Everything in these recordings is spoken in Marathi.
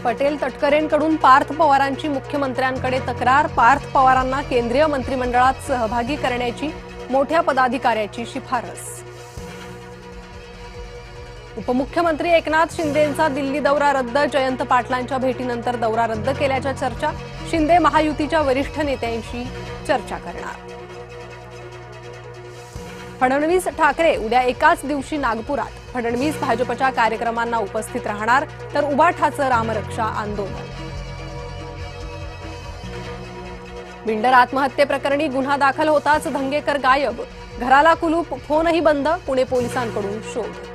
पटेल तटकरेंकडून पार्थ पवारांची मुख्यमंत्र्यांकडे तक्रार। पार्थ पवारांना केंद्रीय मंत्रिमंडळात सहभागी करण्याची मोठ्या पदाधिकाऱ्याची शिफारस। उपमुख्यमंत्री एकनाथ शिंदेंचा दिल्ली दौरा रद्द। जयंत पाटलांच्या भेटीनंतर दौरा रद्द केल्याच्या चर्चा। शिंदे महायुतीच्या वरिष्ठ नेत्यांशी चर्चा करणार। फडणवीस ठाकरे उद्या एकाच दिवशी नागपुरात। फडणवीस भाजपच्या कार्यक्रमांना उपस्थित राहणार, तर उबाठाचं रामरक्षा आंदोलन। बिल्डर आत्महत्येप्रकरणी गुन्हा दाखल होताच धंगेकर गायब। घराला कुलूप, फोनही बंद। पुणे पोलिसांकडून शोध।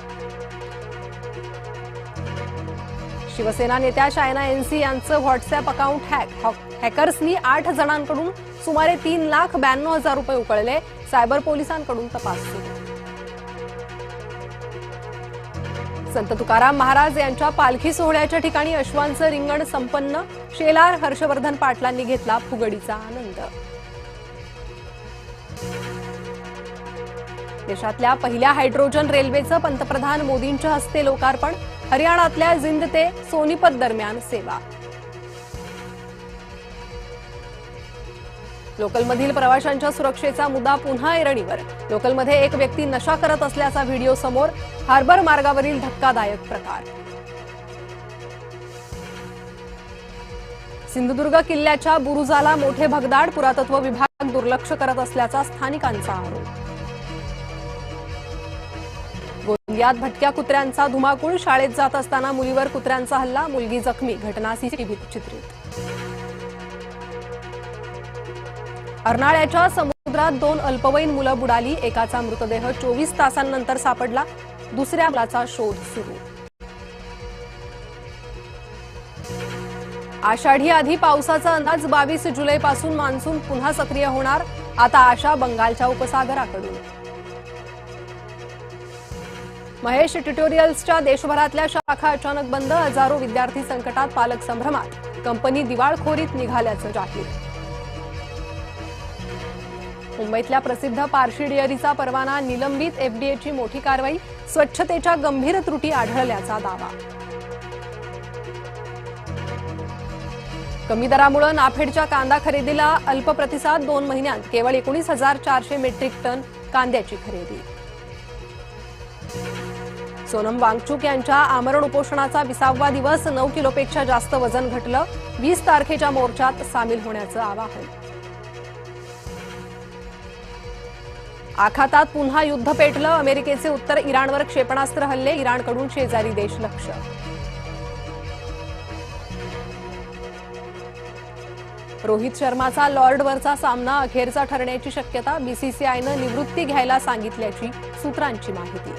शिवसेना नेत्या शायना एनसी यांचं व्हॉट्सअॅप अकाउंट हॅकर्सनी 8 जणांकडून सुमारे 3,92,000 रुपये उकळले। सायबर पोलिसांकडून तपास सुरू। संत तुकाराम महाराज यांच्या पालखी सोहळ्याच्या ठिकाणी अश्वांचं रिंगण संपन्न। शेलार हर्षवर्धन पाटलांनी घेतला फुगडीचा आनंद। देशातल्या पहिल्या हायड्रोजन रेल्वेचं पंतप्रधान मोदींच्या हस्ते लोकार्पण। हरियाणातल्या जिंद ते सोनीपत दरम्यान सेवा। लोकलमधील प्रवाशांच्या सुरक्षेचा मुद्दा पुन्हा ऐरणीवर। लोकलमध्ये एक व्यक्ती नशा करत असल्याचा व्हिडिओ समोर। हार्बर मार्गावरील धक्कादायक प्रकार। सिंधुदुर्ग किल्ल्याच्या बुरुजाला मोठे भगदाड। पुरातत्व विभाग दुर्लक्ष करत असल्याचा स्थानिकांचा आरोप। गोंदियात भटक्या कुत्र्यांचा धुमाकूळ। शाळेत जात असताना मुलीवर कुत्र्यांचा हल्ला। मुलगी जखमी। घटना सीसीटीव्हीत चित्रित। अर्नाळ्याच्या समुद्रात 2 अल्पवयीन मुलं बुडाली। एकाचा मृतदेह 24 तासांनंतर सापडला। दुसऱ्या मुलाचा शोध सुरू। आषाढी आधी पावसाचा अंदाज। 22 जुलैपासून मान्सून पुन्हा सक्रिय होणार। आता आशा बंगालच्या उपसागराकडून। महेश ट्युटोरियल्सच्या देशभरातल्या शाखा अचानक बंद। हजारो विद्यार्थी संकटात, पालक संभ्रमात। कंपनी दिवाळखोरीत निघाल्याचं जाहीर। मुंबईतल्या प्रसिद्ध पारशी डेअरीचा परवाना निलंबित। एफडीएची मोठी कारवाई। स्वच्छतेच्या गंभीर त्रुटी आढळल्याचा दावा। कमी दरामुळे नाफेडच्या कांदा खरेदीला अल्प प्रतिसाद। 2 महिन्यात केवळ 19,400 मेट्रिक टन कांद्याची खरेदी। सोनम वांगचुक यांच्या आमरण उपोषणाचा 20वा दिवस। 9 किलोपेक्षा जास्त वजन घटलं। 20 तारखेच्या मोर्चात सामील होण्याचं आवाहन। आखातात पुन्हा युद्ध पेटलं। अमेरिकेचे उत्तर इराणवर क्षेपणास्त्र हल्ले। इराणकडून शेजारी देश लक्ष्य। रोहित शर्माचा लॉर्डवरचा सामना अखेरचा ठरण्याची शक्यता। बीसीसीआयनं निवृत्ती घ्यायला सांगितल्याची सूत्रांची माहिती।